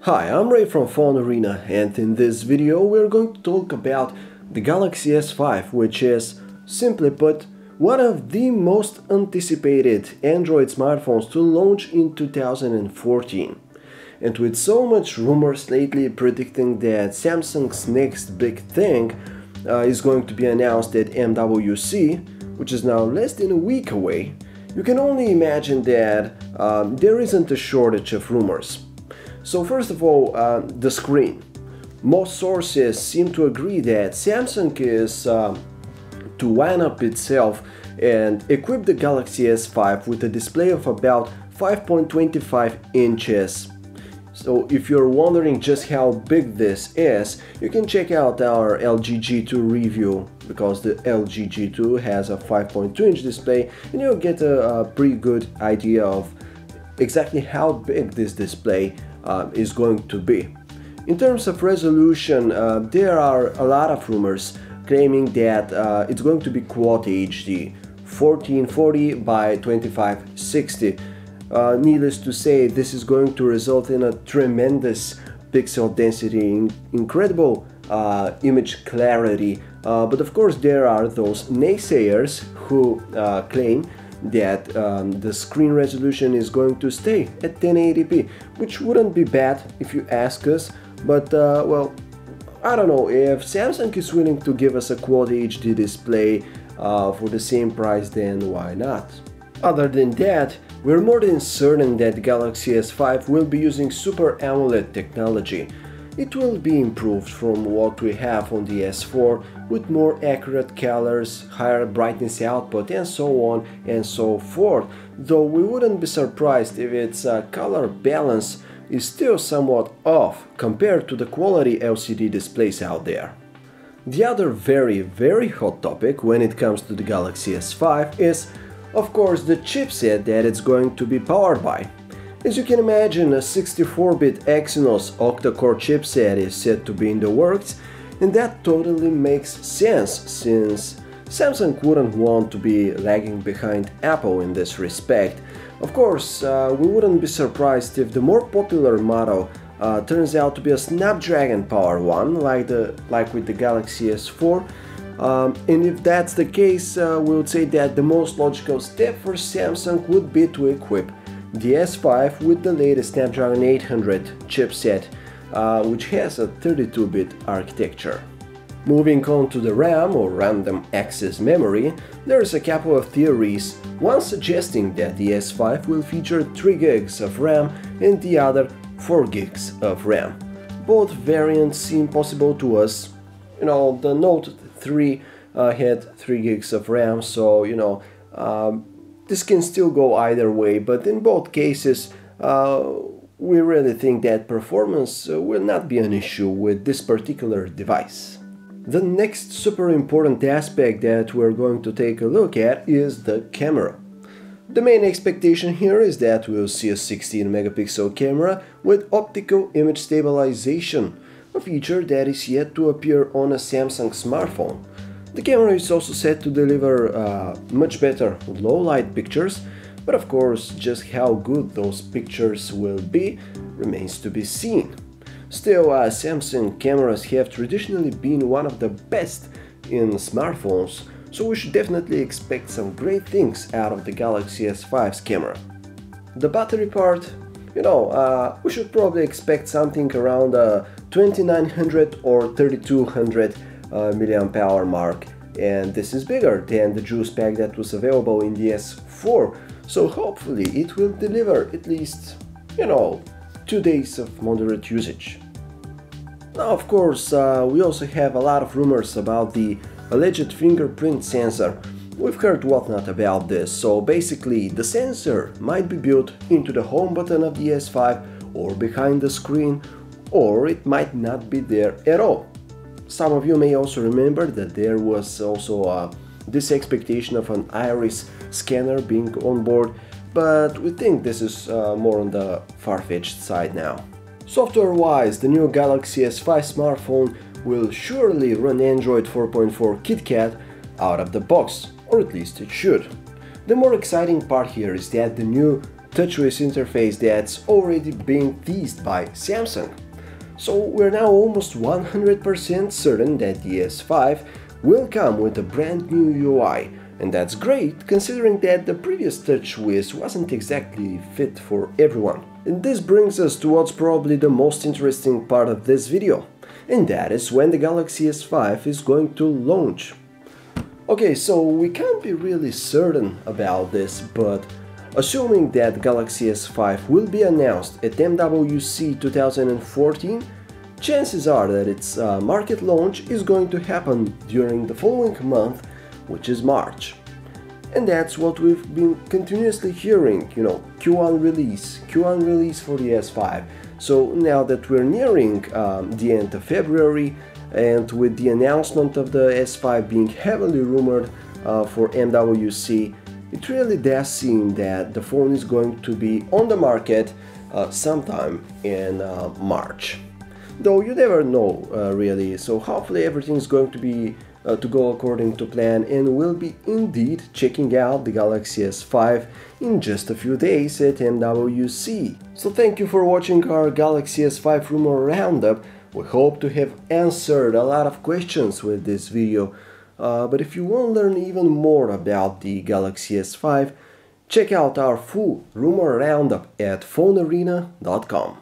Hi, I'm Ray from PhoneArena, and in this video we're going to talk about the Galaxy S5, which is, simply put, one of the most anticipated Android smartphones to launch in 2014. And with so much rumors lately predicting that Samsung's next big thing is going to be announced at MWC, which is now less than a week away, you can only imagine that there isn't a shortage of rumors. So first of all, the screen. Most sources seem to agree that Samsung is to line up itself and equip the Galaxy S5 with a display of about 5.25 inches. So if you're wondering just how big this is, you can check out our LG G2 review, because the LG G2 has a 5.2-inch display and you'll get a pretty good idea of exactly how big this display is going to be. In terms of resolution, there are a lot of rumors claiming that it's going to be Quad HD 1440 by 2560. Needless to say, this is going to result in a tremendous pixel density, incredible image clarity, but of course there are those naysayers who claim that the screen resolution is going to stay at 1080p, which wouldn't be bad if you ask us, but well, I don't know, if Samsung is willing to give us a Quad HD display for the same price, then why not? Other than that, we're more than certain that the Galaxy S5 will be using Super AMOLED technology. It will be improved from what we have on the S4 with more accurate colors, higher brightness output, and so on and so forth, though we wouldn't be surprised if its color balance is still somewhat off compared to the quality LCD displays out there. The other very hot topic when it comes to the Galaxy S5 is, of course, the chipset that it's going to be powered by. As you can imagine, a 64-bit Exynos octa-core chipset is said to be in the works, and that totally makes sense since Samsung wouldn't want to be lagging behind Apple in this respect. Of course, we wouldn't be surprised if the more popular model turns out to be a Snapdragon powered one, like with the Galaxy S4. And if that's the case, we would say that the most logical step for Samsung would be to equip the S5 with the latest Snapdragon 800 chipset, which has a 32-bit architecture. Moving on to the RAM, or random access memory, there's a couple of theories, one suggesting that the S5 will feature 3 gigs of RAM and the other 4 gigs of RAM. Both variants seem possible to us. You know, the Note 3 had 3 gigs of RAM, so you know, this can still go either way, but in both cases we really think that performance will not be an issue with this particular device. The next super important aspect that we're going to take a look at is the camera. The main expectation here is that we'll see a 16-megapixel camera with optical image stabilization, a feature that is yet to appear on a Samsung smartphone. The camera is also set to deliver much better low-light pictures, but of course just how good those pictures will be remains to be seen. Still, Samsung cameras have traditionally been one of the best in smartphones, so we should definitely expect some great things out of the Galaxy S5's camera. The battery part, you know, we should probably expect something around 2900 or 3200 mAh mark, and this is bigger than the juice pack that was available in the S4, so hopefully it will deliver at least, you know, 2 days of moderate usage. Now, of course, we also have a lot of rumors about the alleged fingerprint sensor. We've heard whatnot about this, so basically the sensor might be built into the home button of the S5 or behind the screen, or it might not be there at all. Some of you may also remember that there was also this expectation of an iris scanner being on board, but we think this is more on the far-fetched side now. Software-wise, the new Galaxy S5 smartphone will surely run Android 4.4 KitKat out of the box, or at least it should. The more exciting part here is that the new TouchWiz interface that's already being teased by Samsung. So we're now almost 100% certain that the S5 will come with a brand new UI, and that's great considering that the previous TouchWiz wasn't exactly fit for everyone. And this brings us to what's probably the most interesting part of this video, and that is when the Galaxy S5 is going to launch. Okay, so we can't be really certain about this, but assuming that Galaxy S5 will be announced at MWC 2014, chances are that its market launch is going to happen during the following month, which is March. And that's what we've been continuously hearing, Q1 release for the S5. So now that we're nearing the end of February, and with the announcement of the S5 being heavily rumored for MWC, it really does seem that the phone is going to be on the market sometime in March. Though you never know really, so hopefully everything's going to be to go according to plan, and we'll be indeed checking out the Galaxy S5 in just a few days at MWC. So thank you for watching our Galaxy S5 rumor roundup. We hope to have answered a lot of questions with this video. But if you want to learn even more about the Galaxy S5, check out our full rumor roundup at PhoneArena.com.